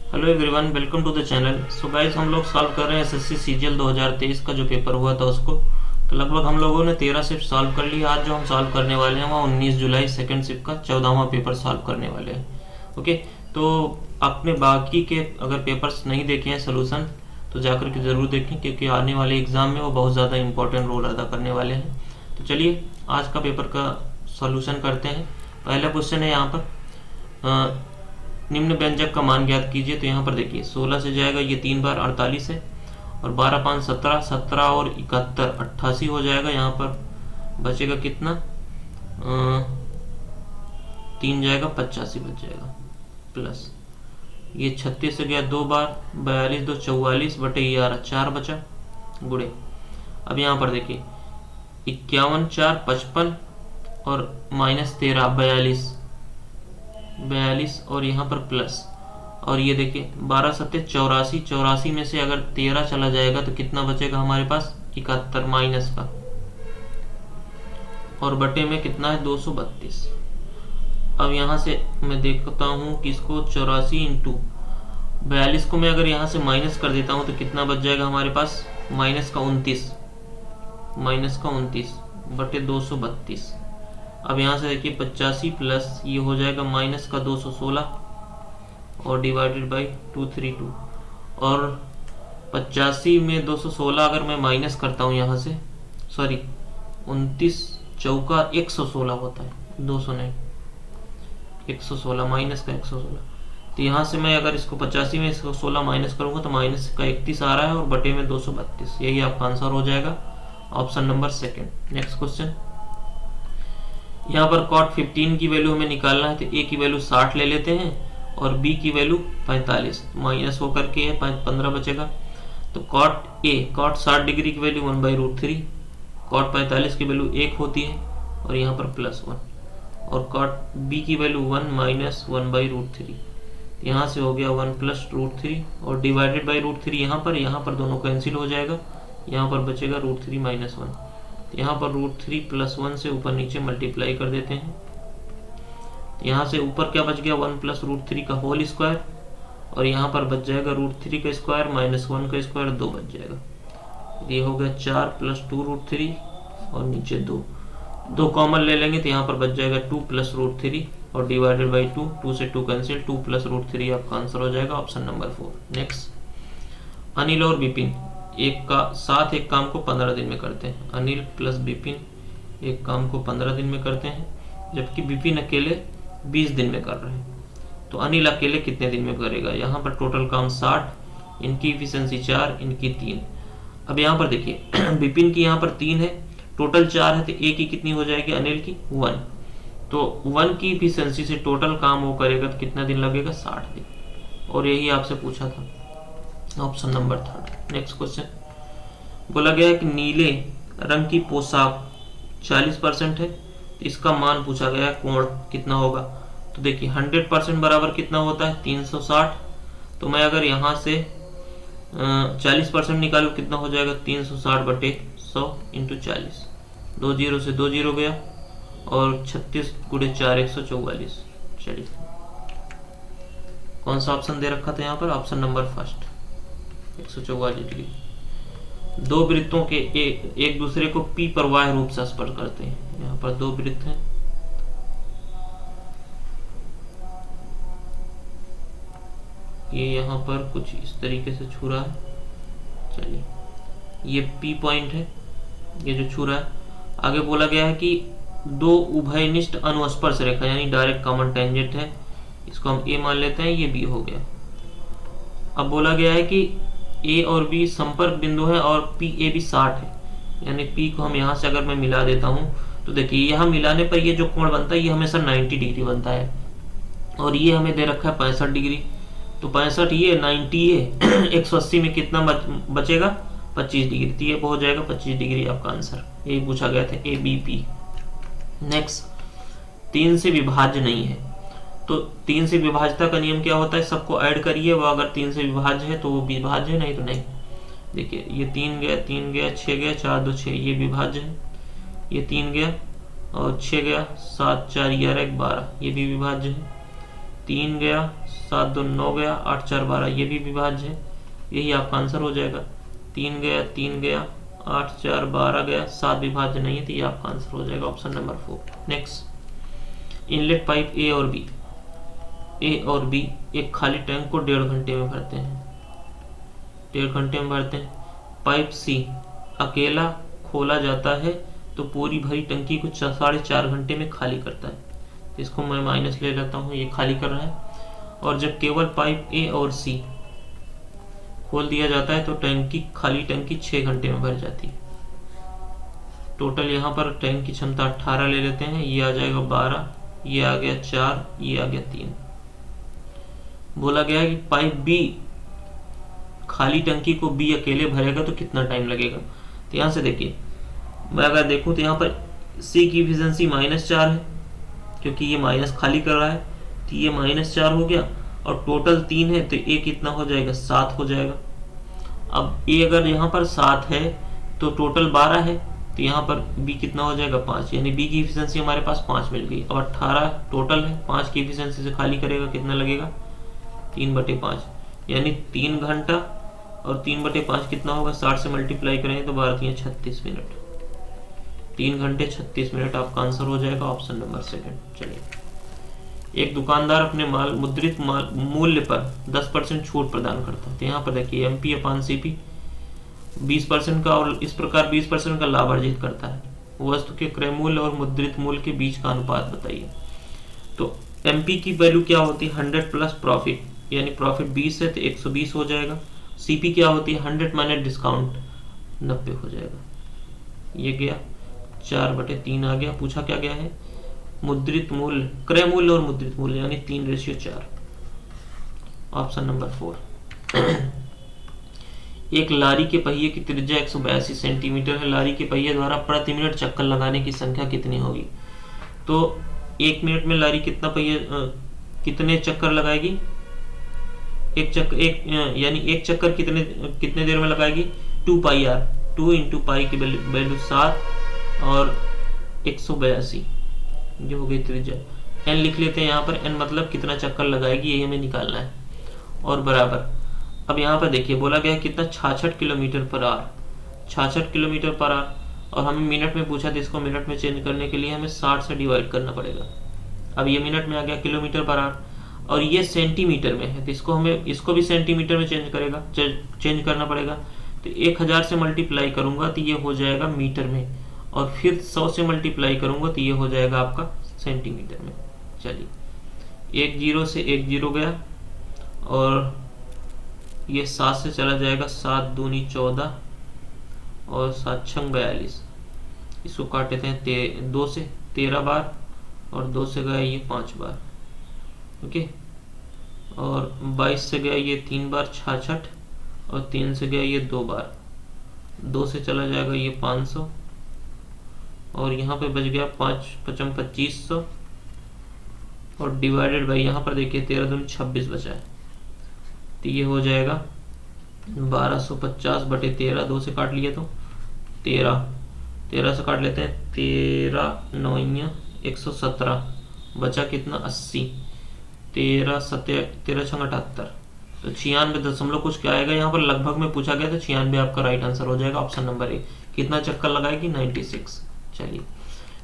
Hello everyone, welcome to the channel. So guys, हम लोग solve कर रहे हैं एसएससी सीजीएल 2023 का जो पेपर हुआ था उसको। तो लगभग हम लोगों ने 13 शिफ्ट सॉल्व कर लिया। आज जो हम सॉल्व करने वाले हैं वो 19 जुलाई सेकंड शिफ्ट का 14वां पेपर सॉल्व करने वाले हैं। ओके, तो आपने बाकी के अगर पेपर्स नहीं देखे हैं सोल्यूशन तो जाकर के ज़रूर देखें, क्योंकि आने वाले एग्ज़ाम में वो बहुत ज़्यादा इंपॉर्टेंट रोल अदा करने वाले हैं। तो चलिए आज का पेपर का सॉल्यूशन करते हैं। पहला क्वेश्चन है यहाँ पर, निम्न व्यंजक का मान ज्ञात कीजिए। तो यहाँ पर देखिए 16 से जाएगा, ये 3 बार 48 है, और 12 5 17, 17 और 71 88 हो जाएगा। यहाँ पर बचेगा कितना, 3 जाएगा 85 बच जाएगा, प्लस ये 36 से गया 2 बार, 42 2 44 बटे 11 4 बचा, गुड़े। अब यहाँ पर देखिए 51 4 55 और -13 42 और यहाँ पर प्लस, और ये देखिए 12 सत्ते 84, 84 में से अगर 13 चला जाएगा तो कितना बचेगा हमारे पास, 71 माइनस का, और बटे में कितना है 232। अब यहाँ से मैं देखता हूँ कि इसको 84 इंटू 42 को मैं अगर यहाँ से माइनस कर देता हूँ तो कितना बच जाएगा हमारे पास, माइनस का 29 बटे 232। अब यहाँ से देखिए 85 प्लस ये हो जाएगा माइनस का 216 और डिवाइडेड बाई 232, और 85 में 216 अगर मैं माइनस करता हूँ यहाँ से, सॉरी 29 चौका 116 होता है, 200 नहीं 116 माइनस का 116। तो यहाँ से मैं अगर इसको 85 में 116 माइनस करूँगा तो माइनस का 31 आ रहा है और बटे में 232। यही आपका आंसर हो जाएगा, option number second. Next question, यहाँ पर cot 15 की वैल्यू हमें निकालना है। तो a की वैल्यू 60 ले लेते हैं और b की वैल्यू 45, माइनस होकर के 15 बचेगा। तो cot 60 डिग्री की वैल्यू 1/√3, cot 45 की वैल्यू 1 होती है और यहाँ पर +1, और cot b की वैल्यू 1 माइनस 1/√3। यहाँ से हो गया 1 + √3 और डिवाइडेड बाई √3, यहाँ पर दोनों कैंसिल हो जाएगा, यहाँ पर बचेगा √3 - 1। यहाँ पर √3 + 1 से ऊपर नीचे मल्टीप्लाई कर देते हैं। यहाँ से ऊपर क्या बच गया, 1 + √3 का होल स्क्वायर, और यहाँ पर बच जाएगा √3 का स्क्वायर माइनस 1 का स्क्वायर, 2 बच जाएगा। ये हो गया 4 + 2√3 और नीचे 2 कॉमन ले लेंगे तो यहाँ पर बच जाएगा 2 + √3 और डिवाइडेड बाई 2 से 2 कैंसिल, 2 + √3 आपका आंसर हो जाएगा, ऑप्शन नंबर 4। नेक्स्ट, अनिल और विपिन एक काम को 15 दिन में करते हैं। अनिल प्लस विपिन एक काम को 15 दिन में करते हैं, जबकि विपिन अकेले 20 दिन में कर रहे हैं। तो अनिल अकेले कितने दिन में करेगा। यहाँ पर टोटल काम 60, इनकी इफिशियंसी 4, इनकी 3। अब यहाँ पर देखिए विपिन की यहाँ पर 3 है, टोटल 4 है, तो ए की कितनी हो जाएगी, अनिल की 1। तो 1 की इफिशियंसी से टोटल काम वो करेगा तो कितना दिन लगेगा, 60 दिन, और यही आपसे पूछा था, ऑप्शन नंबर 3। नेक्स्ट क्वेश्चन, बोला गया है कि नीले रंग की पोशाक 40% है, तो इसका मान पूछा गया है, कोण कितना होगा। तो देखिए 100% बराबर कितना होता है, 360। तो मैं अगर यहाँ से 40% निकालूँ कितना हो जाएगा, 360 बटे 100 इंटू 40, 2 जीरो से 2 जीरो गया, और 36 × 4 144। चलिए कौन सा ऑप्शन दे रखा था यहाँ पर, ऑप्शन नंबर फर्स्ट, 144 डिग्री। दो वृत्तों के एक दूसरे को पी पर वाह्य रूप से स्पर्श करते हैं। यहाँ पर 2 वृत्त हैं, ये यहाँ पर कुछ इस तरीके से छू रहा है। चलिए ये पी पॉइंट है, ये जो छू रहा है। आगे बोला गया है कि 2 उभयनिष्ठ अनुस्पर्श रेखा यानी डायरेक्ट कॉमन टेंजेंट है, इसको हम ए मान लेते हैं, ये बी हो गया। अब बोला गया है कि ए और बी संपर्क बिंदु है और पी ए बी 60 है, यानी पी को हम यहाँ से अगर मैं मिला देता हूँ तो देखिए यहाँ मिलाने पर ये जो कोण बनता है ये हमेशा 90 डिग्री बनता है, और ये हमें दे रखा है 65 डिग्री। तो 65 ये 90 ये 180 में कितना बचेगा, 25 डिग्री। तो ये हो जाएगा 25 डिग्री आपका आंसर, यही पूछा गया था, ए बी पी। नेक्स्ट, 3 से विभाज्य नहीं है। तो 3 से विभाज्यता का नियम क्या होता है, सबको ऐड करिए, वो अगर 3 से विभाज्य है तो वो विभाज्य है, नहीं तो नहीं। देखिए ये 3 गया 3 गया 6 गया 4 2 6, ये विभाज्य है। ये 3 गया और 6 गया, 7 4 11 1 12, ये भी विभाज्य है। 3 गया, 7 2 9 गया, 8 4 12, ये भी विभाज्य है, यही आपका आंसर हो जाएगा। 3 गया, 3 गया, 8 4 12 गया, 7 विभाज्य नहीं है, तो ये आपका आंसर हो जाएगा option number 4। Next, inlet pipe ए और बी एक खाली टैंक को 1.5 घंटे में भरते हैं, 1.5 घंटे में भरते हैं। पाइप सी अकेला खोला जाता है तो पूरी भरी टंकी को 4.5 घंटे में खाली करता है। इसको मैं माइनस ले लेता हूँ, ये खाली कर रहा है। और जब केवल पाइप ए और सी खोल दिया जाता है तो खाली टंकी 6 घंटे में भर जाती है। टोटल यहाँ पर टैंक की क्षमता 18 ले लेते हैं, ये आ जाएगा 12, ये आ गया 4, ये आ गया 3। बोला गया है कि पाइप बी खाली टंकी को बी अकेले भरेगा तो कितना टाइम लगेगा। तो यहाँ से देखिए, मैं अगर देखूँ तो यहाँ पर सी की एफिशिएंसी -4 है, क्योंकि ये माइनस खाली कर रहा है, तो ये -4 हो गया। और टोटल 3 है तो ए कितना हो जाएगा, 7 हो जाएगा। अब ए अगर यहाँ पर 7 है तो टोटल 12 है, तो यहाँ पर बी कितना हो जाएगा, 5, यानी बी की एफिशिएंसी हमारे पास 5 मिल गई। अब 18 टोटल है, 5 की एफिशिएंसी से खाली करेगा, कितना लगेगा, 3/5, यानी 3 घंटा। और 3/5 कितना होगा, 60 से मल्टीप्लाई करेंगे तो 12 36 मिनट, 3 घंटे 36 मिनट आपका आंसर हो जाएगा ऑप्शन नंबर 2। चलिए, एक दुकानदार अपने मुद्रित मूल्य पर 10% छूट प्रदान करता है। तो यहाँ पर देखिए MP/CP 20% का, और इस प्रकार 20% का लाभ अर्जित करता है। वस्तु के क्रय मूल्य और मुद्रित मूल्य के बीच का अनुपात बताइए। तो MP की वैल्यू क्या होती है, 100 प्लस प्रॉफिट, यानी प्रॉफिट 20 है तो 120 हो जाएगा। CP क्या होती है, 100 माइनस डिस्काउंट, 90 हो जाएगा। ये गया 4/3 आ गया। पूछा क्या गया है, मुद्रित मूल्य, क्रय मूल्य और मुद्रित मूल्य, यानी 3:4, ऑप्शन नंबर 4। एक लारी के पहिए की त्रिज्या 182 सेंटीमीटर है। लारी के पहिए द्वारा प्रति मिनट चक्कर लगाने की संख्या कितनी होगी। तो 1 मिनट में लारी कितने चक्कर लगाएगी, यानी एक चक्कर कितने देर में लगाएगी, 2πr, 2 × पाई की वैल्यू 7 और 182 जो हो गई त्रिज्या। n लिख लेते हैं यहाँ पर, n मतलब कितना चक्कर लगाएगी, यही हमें निकालना है। और बराबर, अब यहाँ पर देखिए बोला गया है कितना, 66 kilometre per hour, 66 kilometre per hour. और हमें मिनट में पूछा, तो इसको मिनट में चेंज करने के लिए हमें 60 से डिवाइड करना पड़ेगा। अब ये मिनट में आ गया किलोमीटर पर आवर, और ये सेंटीमीटर में है, तो इसको भी सेंटीमीटर में चेंज करना पड़ेगा। तो 1000 से मल्टीप्लाई करूंगा तो ये हो जाएगा मीटर में, और फिर 100 से मल्टीप्लाई करूंगा तो ये हो जाएगा आपका सेंटीमीटर में। चलिए, 1 0 से 1 0 गया, और ये 7 से चला जाएगा, 7 दूनी 14 और 7 6 42। इसको काट देते हैं 2 से 13 बार, और 2 से गया ये 5 बार, ओके। और 22 से गया ये 3 बार, 66, और 3 से गया ये 2 बार, 2 से चला जाएगा ये 500, और यहाँ पे बच गया 5 5 2500, और डिवाइडेड बाई, यहाँ पर देखिए 13 दूनी 26 बचा है, तो ये हो जाएगा 1250/13। 2 से काट लिए तो 13 से काट लेते हैं, 13 9 117, बचा कितना, 80, 13 6 78, तो 96 दशमलव कुछ क्या आएगा। यहाँ पर लगभग में पूछा गया, तो 96 आपका राइट आंसर हो जाएगा ऑप्शन नंबर 1। कितना चक्कर लगाएगी, 96। चलिए,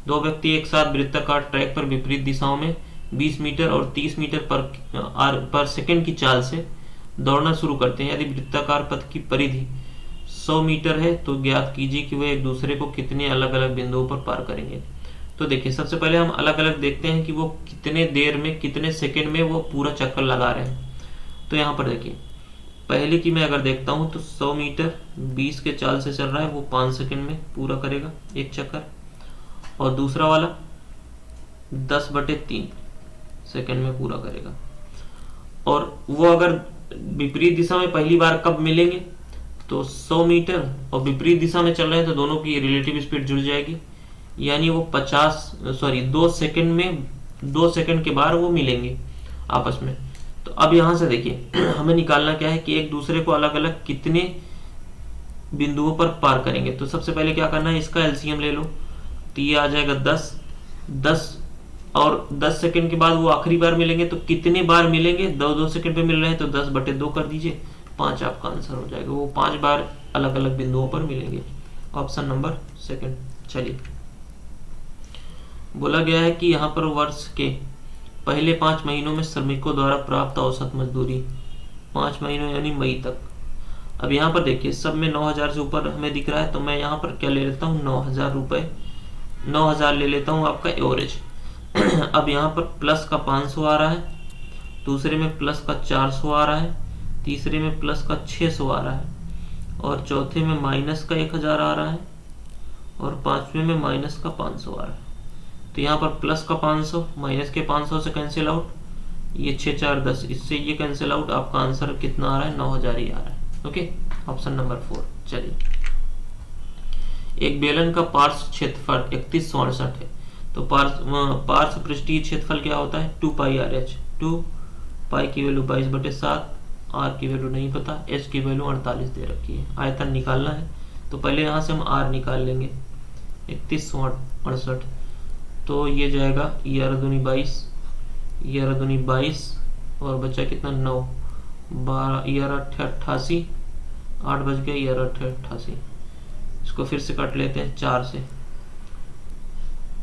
2 व्यक्ति एक साथ वृत्ताकार ट्रैक पर विपरीत दिशाओं में 20 मीटर और 30 मीटर पर सेकंड की चाल से दौड़ना शुरू करते हैं। यदि वृत्ताकार पथ की परिधि 100 मीटर है तो ज्ञात कीजिए कि वे एक दूसरे को कितने अलग अलग बिंदुओं पर पार करेंगे। तो देखिए, सबसे पहले हम अलग अलग देखते हैं कि वो कितने देर में, कितने सेकंड में वो पूरा चक्कर लगा रहे हैं। तो यहाँ पर देखिए, पहले की मैं अगर देखता हूँ तो 100 मीटर 20 के चाल से चल रहा है, वो 5 सेकंड में पूरा करेगा एक चक्कर। और दूसरा वाला 10/3 सेकंड में पूरा करेगा। और वो अगर विपरीत दिशा में पहली बार कब मिलेंगे, तो 100 मीटर और विपरीत दिशा में चल रहे हैं, तो दोनों की रिलेटिव स्पीड जुड़ जाएगी, यानी वो 2 सेकंड में, 2 सेकंड के बाद वो मिलेंगे आपस में। तो अब यहाँ से देखिए हमें निकालना क्या है कि एक दूसरे को अलग अलग कितने बिंदुओं पर पार करेंगे। तो सबसे पहले क्या करना है, इसका एलसीएम ले लो, तो ये आ जाएगा 10 और 10 सेकंड के बाद वो आखिरी बार मिलेंगे, तो कितने बार मिलेंगे? 2-2 सेकंड पे मिल रहे हैं तो 10/2 कर दीजिए, 5 आपका आंसर हो जाएगा। वो 5 बार अलग अलग बिंदुओं पर मिलेंगे। Option number second. चलिए, बोला गया है कि यहाँ पर वर्ष के पहले 5 महीनों में श्रमिकों द्वारा प्राप्त औसत मजदूरी, 5 महीनों यानी मई तक। अब यहाँ पर देखिए, सब में 9,000 से ऊपर हमें दिख रहा है, तो मैं यहाँ पर क्या ले लेता हूँ, 9,000 रुपये, 9,000 ले लेता हूँ आपका एवरेज। अब यहाँ पर प्लस का 500 आ रहा है, दूसरे में प्लस का 400 आ रहा है, तीसरे में प्लस का 600 आ रहा है, और चौथे में माइनस का 1,000 आ रहा है, और पांचवें में माइनस का 500 आ रहा है। तो यहाँ पर प्लस का 500 माइनस के 500 से कैंसिल आउट, ये 6 4 10, इससे ये कैंसिल आउट। आपका आंसर कितना आ रहा है? 9,000 ही आ रहा है। Okay, option number 4। चलिए, एक बेलन का पार्श्व क्षेत्रफल 3168 है, तो पार्श्व पृष्ठीय क्षेत्रफल क्या होता है? 2πRh। 2 पाई की वैल्यू 22/7, आर की वैल्यू नहीं पता, एच की वैल्यू 48 दे रखी है। आयतन निकालना है, तो पहले यहाँ से हम आर निकाल लेंगे, 3168, तो ये जाएगा 11×22, 11×22, और बचा कितना? 9, 12, 11×8 = 88, 8 बज गया, 11×8 = 88। इसको फिर से काट लेते हैं 4 से,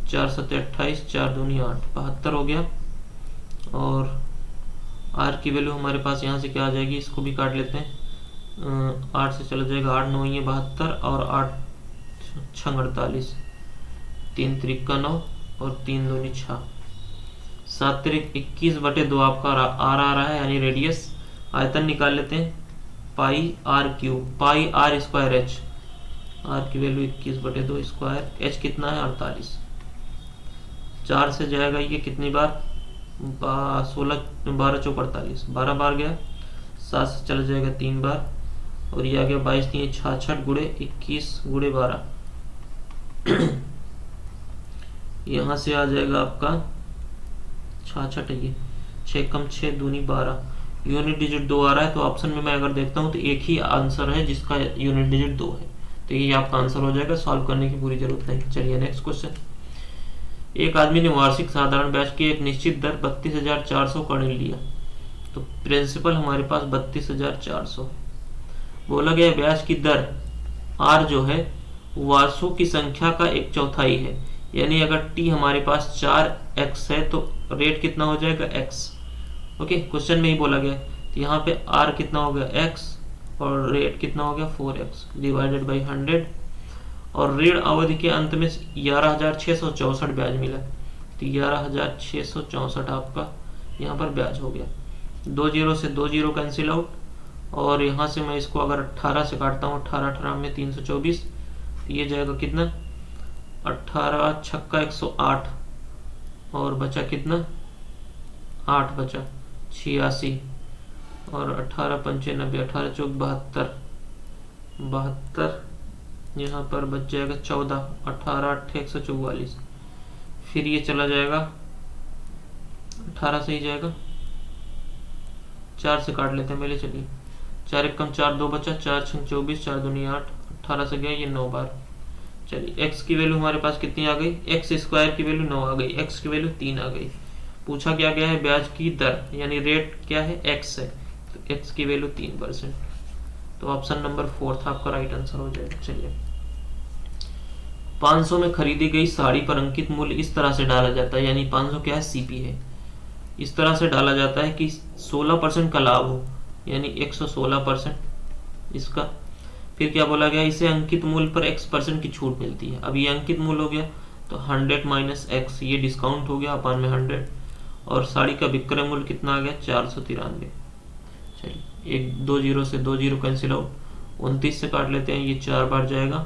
4 7 28, 4 दूनी 8, 72 हो गया। और आर की वैल्यू हमारे पास यहाँ से क्या आ जाएगी, इसको भी काट लेते हैं, 8 से चला जाएगा, 8 9 ये 72, और 8 6 48, 3 3 का 9, और 3 दूनी 6, 7 3 21/2 आपका आर आ रहा है, यानी रेडियस। आयतन निकाल लेते हैं, pi R cube, pi R square H, R की वैल्यू 21/2 स्क्वायर, एच कितना है? 48। 4 से जाएगा ये कितनी बार? 16 12 × 4 = 48, 12 बार गया। 7 से चला जाएगा 3 बार, और ये आ गया 22 3 66 × 21 × 12। यहाँ से आ जाएगा आपका 66, ये 6 कम 6 दूनी 12, यूनिट डिजिट 2 आ रहा है। तो ऑप्शन में मैं अगर देखता हूँ तो एक ही आंसर है जिसका यूनिट डिजिट 2 है, तो ये आपका आंसर हो जाएगा। सॉल्व करने की पूरी जरूरत नहीं। चलिए नेक्स्ट क्वेश्चन। एक आदमी ने वार्षिक साधारण ब्याज की एक निश्चित दर 32,400 का ऋण लिया, तो प्रिंसिपल हमारे पास 32,400। बोला गया ब्याज की दर आर जो है वर्षों की संख्या का 1/4 है, यानी अगर टी हमारे पास 4x है तो रेट कितना हो जाएगा? x। ओके, क्वेश्चन में ही बोला गया, तो यहाँ पे r कितना हो गया? x, और रेट कितना हो गया? 4x डिवाइडेड बाई 100, और ऋण अवधि के अंत में 11,664 ब्याज मिला, तो 11,664 आपका यहाँ पर ब्याज हो गया। 2 0 से 2 0 कैंसिल आउट, और यहाँ से मैं इसको अगर 18 से काटता हूँ, 18 18 में 324, ये जाएगा कितना? 18 छक्का 108, और बचा कितना? 8 बचा 86, और 18 95, 18 चौक 72, 72, यहाँ पर बच जाएगा 14, 18 8 144, फिर ये चला जाएगा 18 से ही जाएगा, 4 से काट लेते हैं पहले। चलिए, 4 1 कम 4 2 बचा, 4 6 24, 4 दूनी 8, 18 से गया ये 9 बार। चलिए, x की वैल्यू हमारे पास कितनी आ गई? x स्क्वायर की वैल्यू 9 आ गई, x की वैल्यू 3 आ गई। पूछा क्या गया है? ब्याज की दर, यानी रेट क्या है? x है, तो x की वैल्यू 3%, तो ऑप्शन नंबर 4 आपका राइट आंसर हो जाएगा। चलिए, 500 में खरीदी गई साड़ी पर अंकित मूल्य इस तरह से डाला जाता है, यानी 500 क्या है? सीपी है, इस तरह से डाला जाता है कि 16% का लाभ हो, यानी 116% इसका। फिर क्या बोला गया? इसे अंकित मूल्य पर x% की छूट मिलती है। अब ये अंकित मूल्य हो गया, तो 100 माइनस x, ये डिस्काउंट हो गया अपान में 100, और साड़ी का विक्रय मूल्य कितना आ गया? 493। चलिए, 2 0 से 2 0 कैंसिल आउट, 29 से काट लेते हैं, ये 4 बार जाएगा,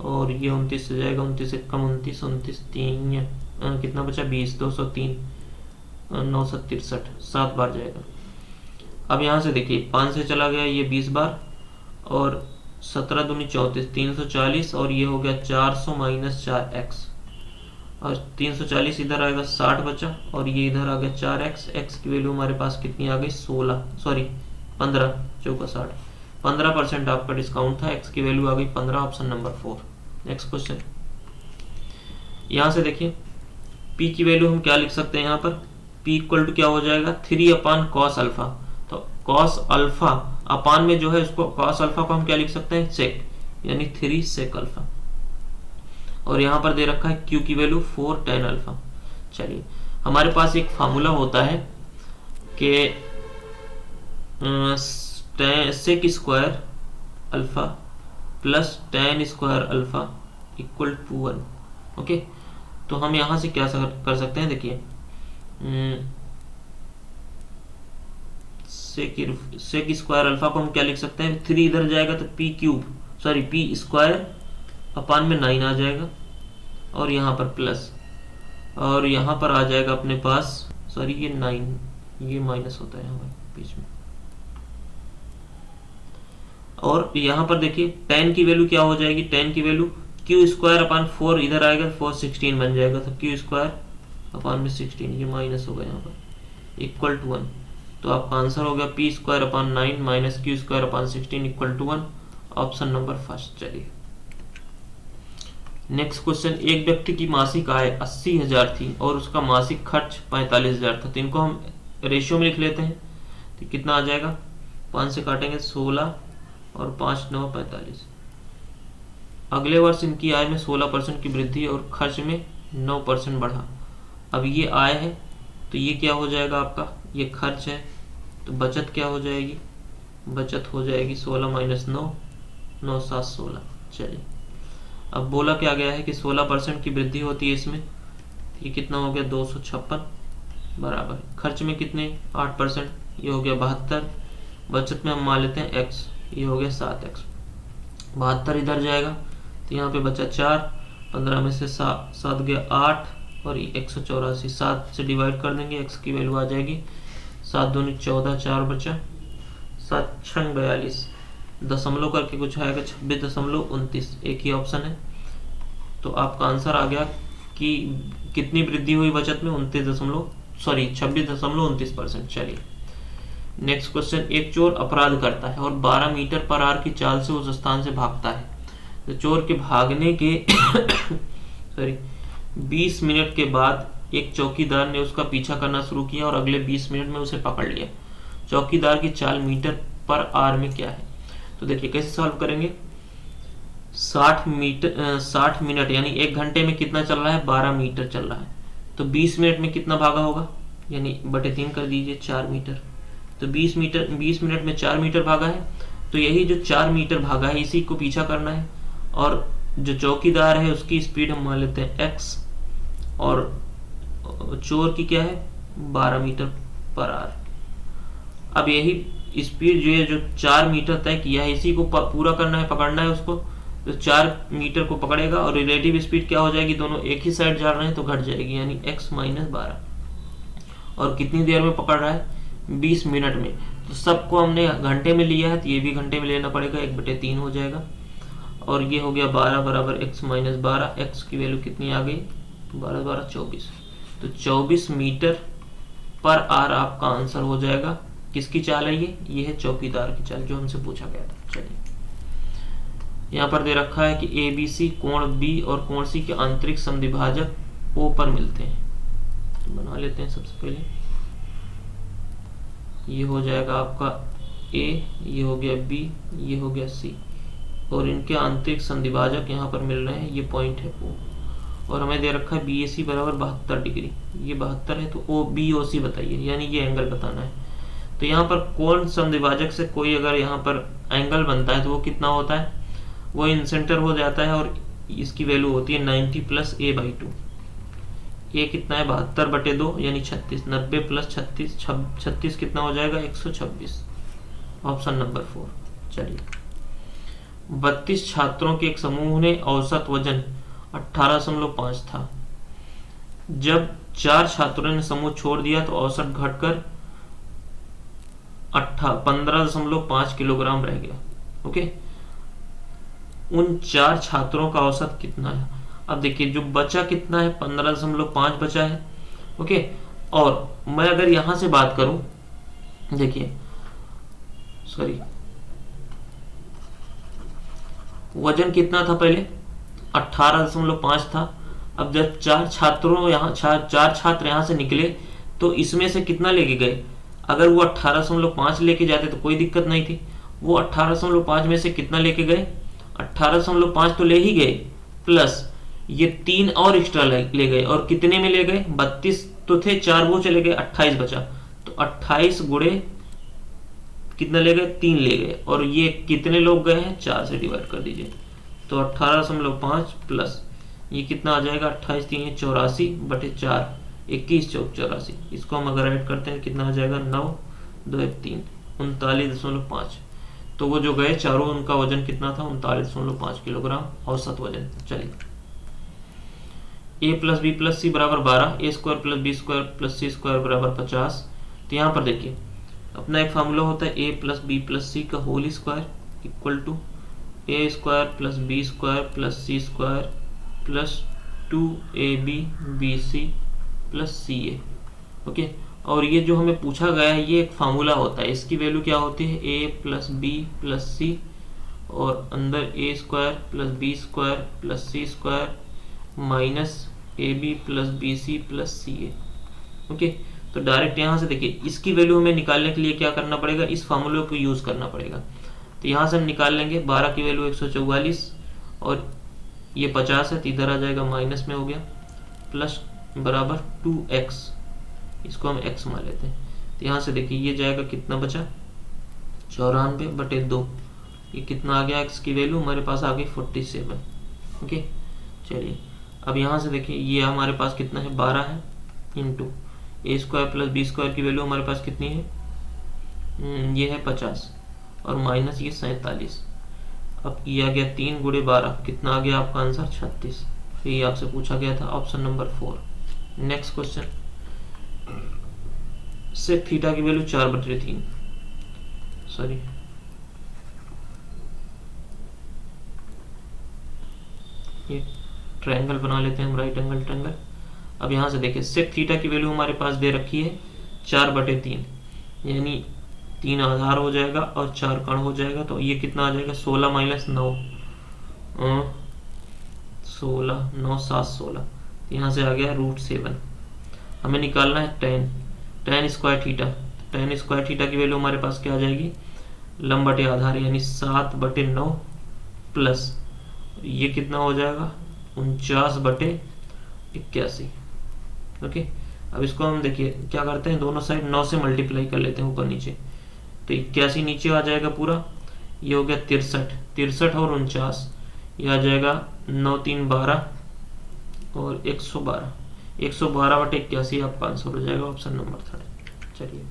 और ये 29 से जाएगा, 29 से कम 29, 29 3 कितना बचा? 20, 203, 9 63, 7 बार जाएगा। अब यहाँ से देखिए, 5 से चला गया ये 20 बार, और 17 दूनी 34, 340, और ये हो गया 400 माइनस 4x, और 340 इधर आएगा, 60 बचा, और ये इधर आ गया 4x। x की वैल्यू हमारे पास कितनी आ गई? 15 चौका 60, 15% आपका डिस्काउंट था, x की वैल्यू आ गई 15, ऑप्शन नंबर 4। नेक्स्ट क्वेश्चन, यहाँ से देखिए, पी की वैल्यू हम क्या लिख सकते हैं यहाँ पर, पी इक्वल टू क्या हो जाएगा 3/cos अल्फा। तो कॉस अल्फा अपान में जो है उसको कॉस अल्फा को हम क्या लिख सकते हैं सेक, यानी 3 सेक अल्फा। और यहाँ पर दे रखा है क्यू की वैल्यू 4 tan अल्फा। चलिए हमारे पास एक फार्मूला होता है कि sec square alpha plus tan square alpha equal to 1। Okay, तो हम यहाँ से क्या कर सकते हैं, देखिए सेक स्क्वायर अल्फा को हम क्या लिख सकते हैं, 3 इधर जाएगा तो P cube sorry P square अपान में 9 आ जाएगा, और यहाँ पर प्लस, और यहाँ पर आ जाएगा अपने पास सॉरी ये 9, ये माइनस होता है हमारे बीच में। और यहाँ पर देखिए tan की वैल्यू क्या हो जाएगी, tan की वैल्यू क्यू स्क्वायर अपान 4 इधर आएगा 4 16 बन जाएगा, तो क्यू स्क्वायर अपान में 16 ये माइनस होगा यहाँ पर इक्वल टू 1। तो आपका आंसर हो गया P square upon 9 minus Q square upon 16 equal to 1, option number first. चलिए नेक्स्ट क्वेश्चन, एक व्यक्ति की मासिक आय 80,000 थी और उसका मासिक खर्च 45,000 था। तो इनको हम रेशियो में लिख लेते हैं, तो कितना आ जाएगा, 5 से काटेंगे 16 और 5 9 45। अगले वर्ष इनकी आय में 16% की वृद्धि और खर्च में 9% बढ़ा। अब ये आय है तो ये क्या हो जाएगा आपका, ये खर्च है, तो बचत क्या हो जाएगी, बचत हो जाएगी 16 माइनस 9, 9 7 16। चलिए अब बोला क्या गया है कि 16% की वृद्धि होती है इसमें, ये कितना हो गया 256 बराबर खर्च में कितने 8%, ये हो गया 72, बचत में हम मान लेते हैं x, ये हो गया 7x। 72 इधर जाएगा तो यहाँ पे बचा 4, 15 में से 7 गया 8 और 184, 7 से डिवाइड कर देंगे, x की वैल्यू आ जाएगी 7 दूनी 14, 4 बचा 7 6 42, दशमलव करके कुछ आएगा 26.29, एक ही ऑप्शन है। तो आपका आंसर आ गया कि कितनी वृद्धि हुई बचत में 26.29%। चलिए नेक्स्ट क्वेश्चन, एक चोर अपराध करता है और 12 मीटर पर आवर की चाल से उस स्थान से भागता है। तो चोर के भागने के 20 मिनट के बाद एक चौकीदार ने उसका पीछा करना शुरू किया और अगले 20 मिनट में उसे पकड़ लिया। चौकीदार की चाल मीटर पर आवर में क्या है। तो देखिए कैसे सॉल्व करेंगे, 60 मिनट यानी 1 घंटे में कितना चल रहा है 12 मीटर चल रहा है, तो 20 मिनट में कितना भागा होगा, यानी बटे 3 कर दीजिए 4 मीटर। तो 20 मिनट में 4 मीटर भागा है, तो यही जो 4 मीटर भागा है इसी को पीछा करना है। और जो चौकीदार है उसकी स्पीड हम मान लेते हैं x, और चोर की क्या है 12 मीटर पर आवर। अब यही स्पीड जो है जो 4 मीटर तय किया है इसी को पूरा करना है, पकड़ना है उसको। तो 4 मीटर को पकड़ेगा और रिलेटिव स्पीड क्या हो जाएगी, दोनों एक ही साइड जा रहे हैं तो घट जाएगी, यानी x माइनस 12। और कितनी देर में पकड़ रहा है 20 मिनट में। तो सबको हमने घंटे में लिया है तो ये भी घंटे में लेना पड़ेगा, 1/3 हो जाएगा। और ये हो गया 12 बराबर x माइनस 12, x की वैल्यू कितनी आ गई 12 12 24। तो 24 मीटर पर आवर आपका आंसर हो जाएगा। किसकी चाल है ये है चौकीदार की चाल जो हमसे पूछा गया था। चलिए यहाँ पर दे रखा है कि ABC कोण B और कोण C के आंतरिक समद्विभाजक O पर मिलते हैं। तो बना लेते हैं सबसे पहले, ये हो जाएगा आपका A, ये हो गया B, ये हो गया C, और इनके आंतरिक समद्विभाजक यहाँ पर मिल रहे हैं, ये पॉइंट है O। और हमें दे रखा है BAC बराबर 72 डिग्री, ये 72 है तो OBOC बताइए, यानी ये एंगल बताना है। तो यहाँ पर कोण समद्विभाजक से कोई अगर यहाँ पर एंगल बनता है तो वो कितना होता है, वो इन सेंटर हो जाता है, और इसकी वैल्यू होती है 90 प्लस A/2। ये कितना है 72/2 यानी 36, 90 प्लस 36 कितना हो जाएगा 126, ऑप्शन नंबर 4। चलिए 32 छात्रों के एक समूह ने औसत वजन 18.5 था। जब 4 छात्रों ने समूह छोड़ दिया तो औसत घटकर 15.5 किलोग्राम रह गया। ओके, उन 4 छात्रों का औसत कितना है। अब देखिए जो बचा कितना है 15.5 बचा है। ओके, और मैं अगर यहां से बात करूं, देखिए सॉरी वजन कितना था पहले 18.5 था, अब जब चार छात्र यहाँ से निकले तो इसमें से कितना लेके गए? अगर वो 18.5 लेके जाते तो कोई दिक्कत नहीं थी। वो 18.5 में से कितना लेके गए? 18.5 तो ले ही गए, प्लस ये 3 और एक्स्ट्रा ले गए। और कितने में ले गए? 32 तो थे, 4 वो चले गए, 28 बचा। तो 28 गुणे कितना ले गए? 3 ले गए। और ये कितने लोग गए हैं? 4 से डिवाइड कर दीजिए। तो 18.5 प्लस ये कितना आ जाएगा? 28 3 84 बटे 4, 21 चौक 84। इसको हम अगर ऐड करते हैं कितना आ जाएगा? 9 2 1 3 39.5। तो वो जो गए चारों, उनका वजन कितना था? 39.5 किलोग्राम औसत वजन। चलिए, a plus B plus C बराबर 12, A square plus B square plus C square बराबर 50। तो यहाँ पर देखिए अपना एक फार्मूला होता है a plus B plus C का whole square equal to A square plus B square plus C square plus 2ab bc plus C A. Okay, और ये जो हमें पूछा गया है ये एक फार्मूला होता है। इसकी वैल्यू क्या होती है? a plus B plus C और अंदर A square plus B square plus C square minus A B plus B C plus C A. Okay, तो डायरेक्ट यहाँ से देखिए इसकी वैल्यू हमें निकालने के लिए क्या करना पड़ेगा? इस फार्मूले को यूज करना पड़ेगा। तो यहाँ से हम निकाल लेंगे 12 की वैल्यू 144 और ये 50 है तो इधर आ जाएगा, माइनस में हो गया, प्लस बराबर 2x, इसको हम x मान लेते हैं। तो यहाँ से देखिए ये जाएगा, कितना बचा? 94 बटे 2। ये कितना आ गया? x की वैल्यू हमारे पास आ गई 47। ओके, चलिए अब यहाँ से देखिए ये हमारे पास कितना है? 12 है, इंटू ए स्क्वायर प्लस बी स्क्वायर की वैल्यू हमारे पास कितनी है? ये है 50 और माइनस ये 47। अब ये आ गया 3 गुणे 12, कितना आ गया आपका आंसर? 36। ये आपसे पूछा गया था, option number 4। Next question, sec theta की वैल्यू 4/3, सॉरी ये ट्रायंगल बना लेते हैं हम, राइट एंगल ट्रायंगल। अब यहाँ से देखिए सेक थीटा की वैल्यू हमारे पास दे रखी है 4/3, यानी 3 आधार हो जाएगा और 4 कण हो जाएगा। तो ये कितना आ जाएगा? 16 माइनस 9, 16 9 7 16। यहाँ से आ गया √7। हमें निकालना है tan square theta. tan square theta की वैल्यू हमारे पास क्या आ जाएगी? लंब बटे आधार, यानी 7/9 प्लस ये कितना हो जाएगा? 49/81। ओके, अब इसको हम देखिए क्या करते हैं, दोनों साइड 9 से मल्टीप्लाई कर लेते हैं ऊपर नीचे। तो 81 नीचे आ जाएगा पूरा, ये हो गया 63 और 49, ये आ जाएगा 9 3 12 और 112। 112/81 आपका आंसर हो जाएगा, ऑप्शन नंबर 3। चलिए,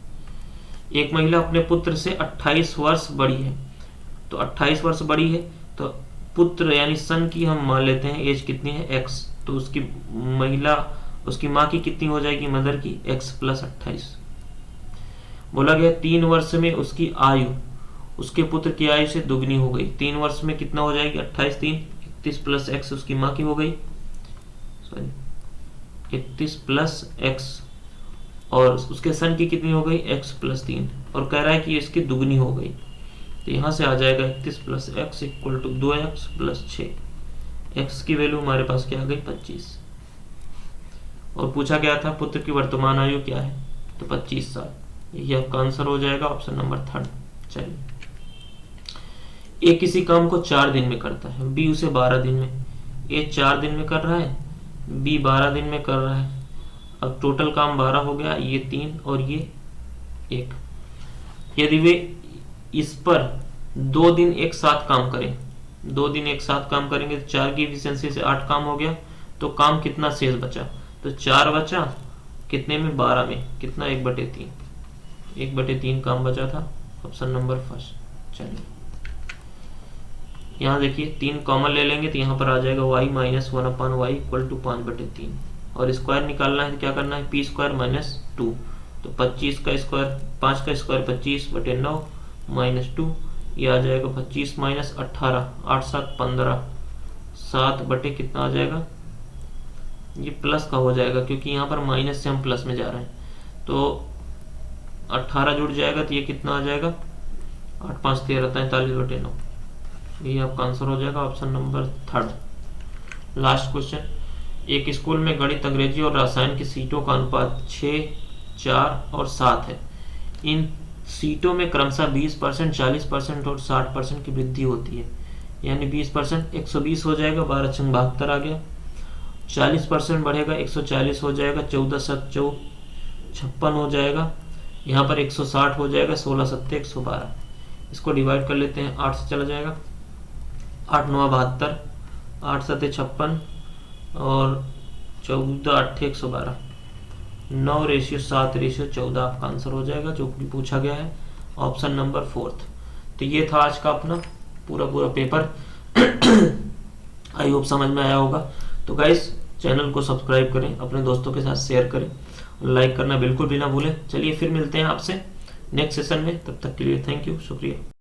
एक महिला अपने पुत्र से 28 वर्ष बड़ी है। तो 28 वर्ष बड़ी है तो पुत्र यानी सन की हम मान लेते हैं एज कितनी है? x। तो उसकी माँ की कितनी हो जाएगी? मदर की x प्लस 28। बोला गया 3 वर्ष में उसकी आयु उसके पुत्र की आयु से दुगनी हो गई। 3 वर्ष में कितना हो जाएगी? 28 3 31 प्लस x उसकी माँ की हो गई, सॉरी 31 प्लस x, और उसके सन की कितनी हो गई? x प्लस 3, और कह रहा है कि इसकी दुगनी हो गई। तो यहाँ से आ जाएगा 31 plus x equal to 2x plus 6। x की वैल्यू हमारे पास क्या आ गई? 25। और पूछा गया था पुत्र की वर्तमान आयु क्या है? तो 25 साल। यही आपका आंसर हो जाएगा, ऑप्शन नंबर 3। चलिए, ए किसी काम को 4 दिन में करता है, बी उसे 12 दिन में। ए 4 दिन में कर रहा है, बी 12 दिन में कर रहा है। अब टोटल काम 12 हो गया, ये 3 और ये 1। यदि वे इस पर 2 दिन एक साथ काम करें, 2 दिन एक साथ काम करेंगे तो 4 की एफिशिएंसी से 8 काम हो गया। तो काम कितना शेष बचा? तो 4 बचा कितने में? 12 में। कितना? 1/3। 1/3 काम बचा था, ऑप्शन नंबर 1। चलिए, यहाँ देखिए 3 कॉमन ले लेंगे तो यहाँ पर आ जाएगा y minus 1/y equal to 5/3। और स्क्वायर निकालना है तो क्या करना है? p square minus 2। तो 25 का स्क्वायर, 5 का स्क्वायर 25/9 माइनस 2, ये आ जाएगा 25 माइनस 18, 8 7 15, 7 बटे कितना आ जाएगा? ये प्लस का हो जाएगा क्योंकि यहाँ पर माइनस से हम प्लस में जा रहे हैं। तो 18 जुड़ जाएगा तो ये कितना आ जाएगा? 8 5 13 43/9। ये आपका आंसर हो जाएगा, ऑप्शन नंबर 3। लास्ट क्वेश्चन, एक स्कूल में गणित, अंग्रेजी और रसायन की सीटों का अनुपात 6, 4 और 7 है। इन सीटों में क्रमशः 20%, 40% और 60% की वृद्धि होती है। यानी 20% 120 हो जाएगा, 12 छंग 72 आ गया। 40% बढ़ेगा 140 हो जाएगा, 14 7 56 हो जाएगा। यहाँ पर 160 हो जाएगा, 16 7 112। इसको डिवाइड कर लेते हैं, 8 से चला जाएगा, 8 9 72, 8 7 56 और 14 8 112। 9:7:14 आपका आंसर हो जाएगा, जो कि पूछा गया है ऑप्शन नंबर 4। तो ये था आज का अपना पूरा पेपर। आई होप समझ में आया होगा। तो गाइस, चैनल को सब्सक्राइब करें, अपने दोस्तों के साथ शेयर करें, लाइक करना बिल्कुल भी ना भूलें। चलिए फिर मिलते हैं आपसे नेक्स्ट सेशन में, तब तक के लिए थैंक यू, शुक्रिया।